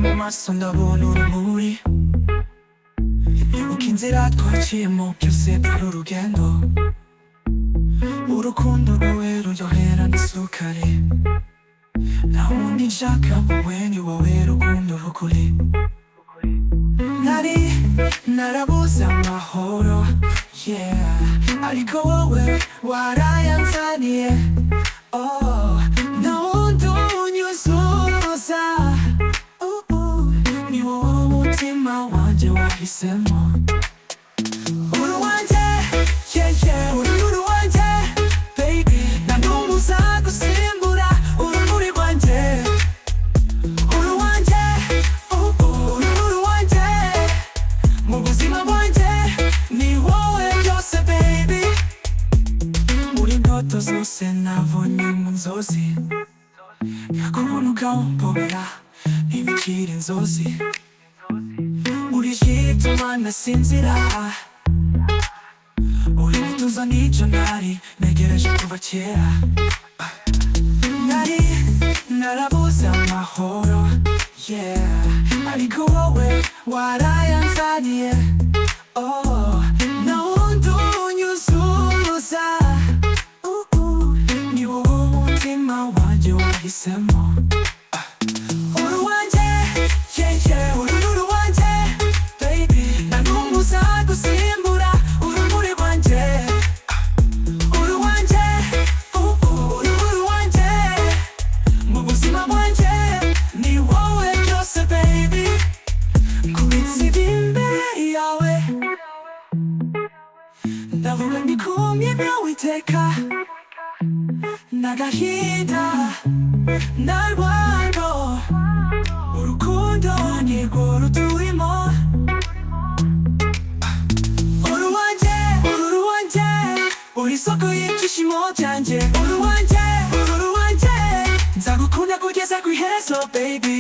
mu maso ndabona urumuri, ibuka inzira twaciyemo byose byari urugendo. Urukundo rwawe ruryohera n'isukari, nta wundi nshaka wowe ni wowe rukundo rukuri. Nari narabuze amahoro, yeah, ariko wowe warayanzaniye. Oh, nta wundi unyuzuza, ni wowe umutima wanjye wahisemo. Uruwanjye, yeah, yeah, uri uruwanjye, baby, nta n'umwe uzagusimbura, urumuri rwanjye. Uruwanjye, uri uruwanjye, mu buzima bwanjye ni wowe byose, baby. Muri ndoto zose nabonye mu nzozi, nkakubona ukampobera ntibikiri inzozi. Uri igituma nasinzira, uri gutuza n'icyo nari ntegereje kuva kera. Nari narabuze amahoro, yeah, ariko wowe warayanzaniye. Oh, nta wundi unyuzuza, ni wowe umutima wanjye wahisemo. Uruwanjye, yeah, yeah, uri uruwanjye, baby, nta n'umwe uzagusimbura, urumuri rwanjye. Uruwanjye, uri uruwanjye, mu buzima bwanjye ni wowe byose, baby. Kubitsa imbere yawe ndavuga ndikumye nawe iteka, n'agahinda n'arwango, urukundo nirwo ruturimo. Uruwanjye, uri uruwanjye, uri isoko y'ibyishimo byanjye. Uruwanjye, uri uruwanjye, nzagukunda kugeza ku iherezo, baby.